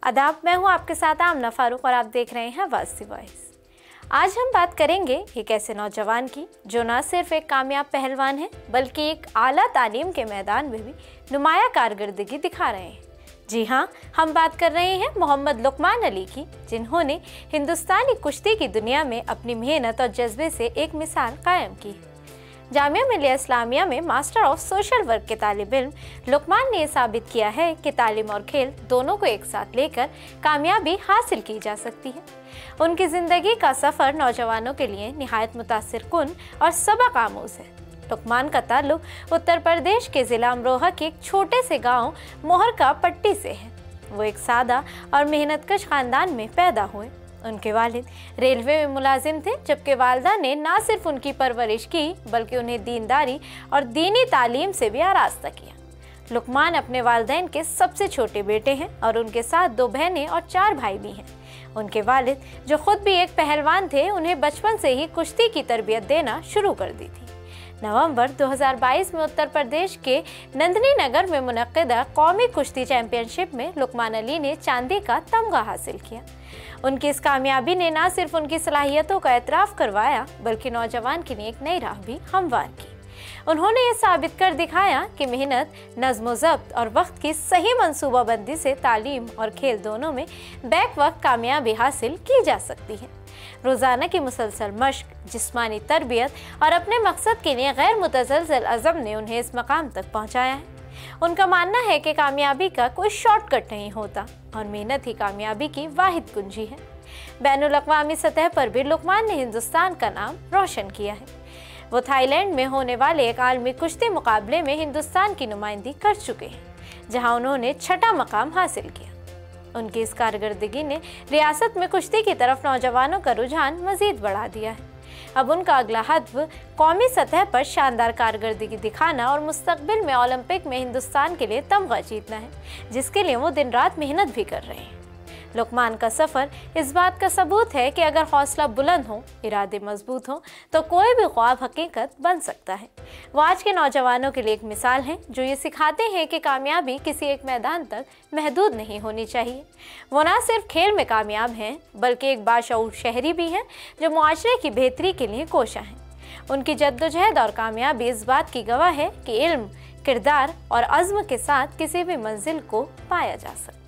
आदाब, मैं हूं आपके साथ आमना फारूक और आप देख रहे हैं वॉइस द वॉइस। आज हम बात करेंगे एक ऐसे नौजवान की जो न सिर्फ एक कामयाब पहलवान है बल्कि एक आला तालीम के मैदान में भी नुमाया कारकर्दगी दिखा रहे हैं। जी हाँ, हम बात कर रहे हैं मोहम्मद लुकमान अली की, जिन्होंने हिंदुस्तानी कुश्ती की दुनिया में अपनी मेहनत और जज्बे से एक मिसाल कायम की है। जामिया मिलिया इस्लामिया में मास्टर ऑफ सोशल वर्क के तालिब इल्म लुकमान ने साबित किया है कि तालीम और खेल दोनों को एक साथ लेकर कामयाबी हासिल की जा सकती है। उनकी ज़िंदगी का सफ़र नौजवानों के लिए निहायत मुतासिर कुन और सबक आमूज है। लुकमान का ताल्लुक उत्तर प्रदेश के ज़िला अमरोहा के एक छोटे से गांव मोहरका पट्टी से है। वो एक सादा और मेहनतकश ख़ानदान में पैदा हुए। उनके वालिद रेलवे में मुलाजिम थे, जबकि वालदा ने ना सिर्फ उनकी परवरिश की बल्कि उन्हें दीनदारी और दीनी तालीम से भी आरास्ता किया। लुकमान अपने वालिदैन के सबसे छोटे बेटे हैं और उनके साथ 2 बहनें और 4 भाई भी हैं। उनके वालिद, जो खुद भी एक पहलवान थे, उन्हें बचपन से ही कुश्ती की तरबियत देना शुरू कर दी थी। नवंबर 2022 में उत्तर प्रदेश के नंदनी नगर में मुनक्किदा कौमी कुश्ती चैंपियनशिप में लुकमान अली ने चांदी का तमगा हासिल किया। उनकी इस कामयाबी ने न सिर्फ उनकी सलाहियतों का एतराफ़ करवाया बल्कि नौजवान के लिए एक नई राह भी हमवार की। उन्होंने ये साबित कर दिखाया कि मेहनत, नज़्म ज़ब्त और वक्त की सही मंसूबाबंदी से तालीम और खेल दोनों में बैक वक्त कामयाबी हासिल की जा सकती है। रोज़ाना की मुसलसल मश्क, जिस्मानी तरबियत और अपने मकसद के लिए गैर मुतज़लज़ल अज़म ने उन्हें इस मकाम तक पहुँचाया है। उनका मानना है कि कामयाबी का कोई शॉर्टकट नहीं होता और मेहनत ही कामयाबी की वाहिद कुंजी है। बैनुल अक़वामी सतह पर भी लुकमान ने हिंदुस्तान का नाम रोशन किया है। वो थाईलैंड में होने वाले एक आलमी कुश्ती मुकाबले में हिंदुस्तान की नुमाइंदगी कर चुके हैं, जहां उन्होंने 6ठा मकाम हासिल किया। उनकी इस कारकर्दगी ने रियासत में कुश्ती की तरफ नौजवानों का रुझान मजीद बढ़ा दिया है। अब उनका अगला हदफ कौमी सतह पर शानदार कारकर्दगी दिखाना और मुस्तकबिल में ओलंपिक में हिंदुस्तान के लिए तमगा जीतना है, जिसके लिए वो दिन रात मेहनत भी कर रहे हैं। लुकमान का सफ़र इस बात का सबूत है कि अगर हौसला बुलंद हो, इरादे मजबूत हो, तो कोई भी ख्वाब हकीकत बन सकता है। वो आज के नौजवानों के लिए एक मिसाल हैं जो ये सिखाते हैं कि कामयाबी किसी एक मैदान तक महदूद नहीं होनी चाहिए। वो ना सिर्फ खेल में कामयाब हैं बल्कि एक बाशऊर शहरी भी हैं जो मुआशरे की बेहतरी के लिए कोशा हैं। उनकी जद्दोजहद और कामयाबी इस बात की गवाह है कि इल्म, किरदार और अज़्म के साथ किसी भी मंजिल को पाया जा सकता है।